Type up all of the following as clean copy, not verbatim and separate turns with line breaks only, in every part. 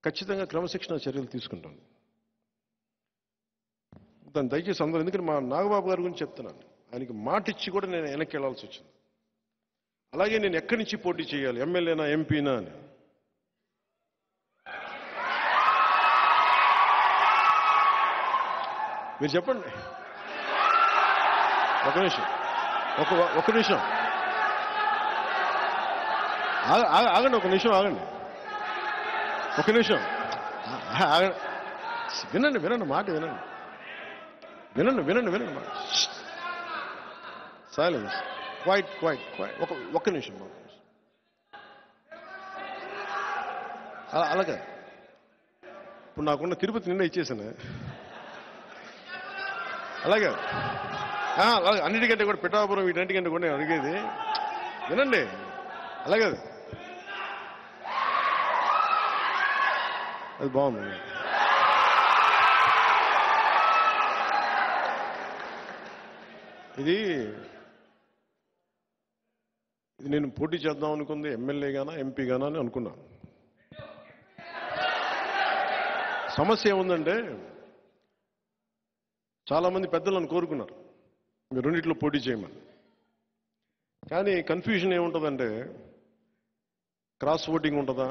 ఖచ్చితంగా క్రమశిక్షణ చర్యలు తీసుకుంటాను. దాన్ని దయచేసి అందరూ, ఎందుకంటే మా నాగబాబు గారి గురించి చెప్తున్నాను, ఆయనకి మాట ఇచ్చి కూడా నేను వెనక్కి వెళ్లాల్సి వచ్చింది. అలాగే నేను ఎక్కడి నుంచి పోటీ చేయాలి, ఎమ్మెల్యేనా ఎంపీనా అని. మీరు చెప్పండి. ఒక నిమిషం ఆగండి, ఒక నిమిషం ఆగండి. వినండి మాట వినండి మాట. Silence, quiet. ఒక్క నిమిషం. అలాగే ఇప్పుడు నాకున్న తిరుపతి నిన్న ఇచ్చేసాను. అలాగే అన్నిటికంటే కూడా పిఠాపురం వీటన్నిటికంటే కూడా నేను అడిగేది వినండి. అలాగే అది బాగుంది. ఇది నేను పోటీ చేద్దాం అనుకుంది ఎమ్మెల్యేగానా ఎంపీగానా అని అనుకున్నాను. సమస్య ఏముందంటే చాలామంది పెద్దలు నన్ను కోరుకున్నారు మీరు రెండిట్లో పోటీ చేయమని. కానీ కన్ఫ్యూజన్ ఏముంటుందంటే క్రాస్ ఓటింగ్ ఉంటుందా,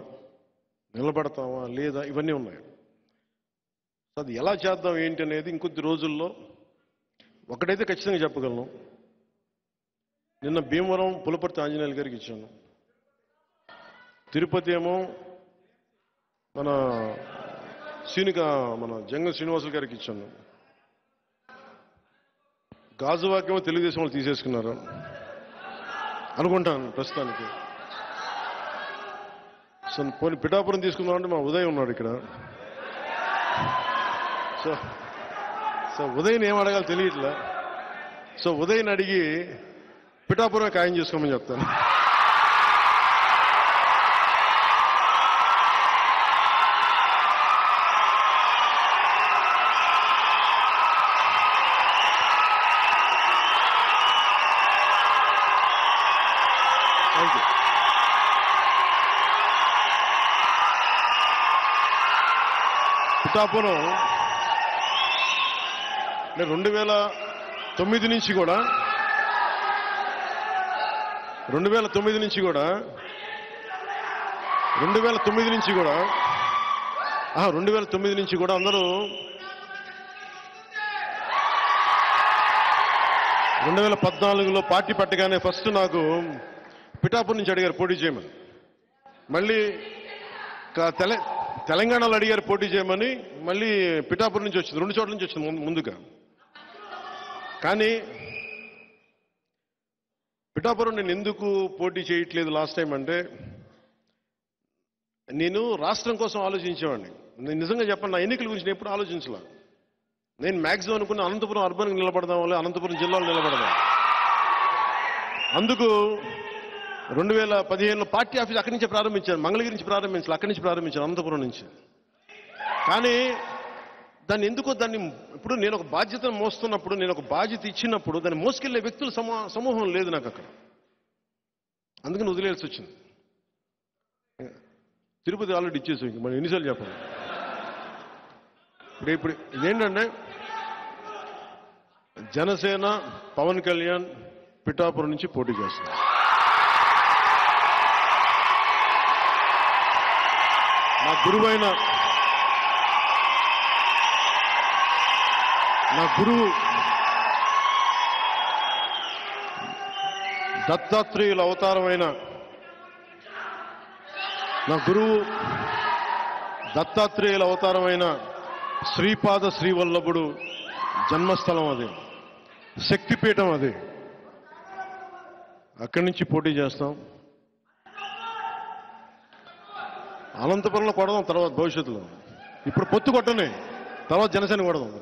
నిలబడతామా లేదా, ఇవన్నీ ఉన్నాయి. అది ఎలా చేద్దాం ఏంటి అనేది ఇంకొద్ది రోజుల్లో ఒకటైతే ఖచ్చితంగా చెప్పగలను. నిన్న భీమవరం పులపర్తి ఆంజనేయులు గారికి ఇచ్చాను. తిరుపతి ఏమో మన జంగం శ్రీనివాసులు గారికి ఇచ్చాను. గాజువాకేమో తెలుగుదేశం వాళ్ళు తీసేసుకున్నారు అనుకుంటాను ప్రస్తుతానికి. సో పోనీ పిఠాపురం తీసుకుందామంటే మా ఉదయ్ ఉన్నాడు ఇక్కడ. సో ఉదయ్ని ఏం అడగాలో తెలియట్లే. సో ఉదయ్ని అడిగి పిఠాపురం ఖాయం చేసుకోమని చెప్తాను. పిఠాపురం 2009 నుంచి కూడా 2009 నుంచి కూడా 2009 నుంచి కూడా అందరూ 2014లో పార్టీ పట్టగానే ఫస్ట్ నాకు పిఠాపురం నుంచి అడిగారు పోటీ చేయమని. మళ్ళీ తెలంగాణలో అడిగారు పోటీ చేయమని. మళ్ళీ పిఠాపురం నుంచి వచ్చింది, 2 చోట్ల నుంచి వచ్చింది ముందుగా. కానీ పిఠాపురం నేను ఎందుకు పోటీ చేయట్లేదు లాస్ట్ టైం అంటే, నేను రాష్ట్రం కోసం ఆలోచించేవాడిని. నేను నిజంగా చెప్పండి, నా ఎన్నికల గురించి నేను ఎప్పుడు ఆలోచించలే. నేను మ్యాక్సిమం అనుకున్న అనంతపురం అర్బన్కి నిలబడదాం, వల్ల అనంతపురం జిల్లాలో నిలబడదాం. అందుకు 2015లో పార్టీ ఆఫీస్ అక్కడి నుంచే ప్రారంభించాను. మంగళగిరి నుంచి ప్రారంభించాలి, అక్కడి నుంచి ప్రారంభించాను, అనంతపురం నుంచి. కానీ దాన్ని ఇప్పుడు నేను ఒక బాధ్యతను మోస్తున్నప్పుడు, నేను ఒక బాధ్యత ఇచ్చినప్పుడు దాన్ని మోసుకెళ్లే వ్యక్తుల సమూహం లేదు నాకు అక్కడ. అందుకని వదిలేయాల్సి వచ్చింది. తిరుపతి ఆల్రెడీ ఇచ్చేసాం, ఇంక మనం ఎన్నిసార్లు చెప్పాలి. ఇప్పుడు ఇదేంటంటే జనసేన పవన్ కళ్యాణ్ పిఠాపురం నుంచి పోటీ చేస్తున్నారు. నా గురువు దత్తాత్రేయుల అవతారమైన శ్రీపాద శ్రీవల్లభుడు జన్మస్థలం అది, శక్తిపీఠం అది. అక్కడి నుంచి పోటీ చేస్తాం. అనంతపురంలో కొడదాం తర్వాత భవిష్యత్తులో. ఇప్పుడు పొత్తు కొట్టనే, తర్వాత జనసేన కొడదాం.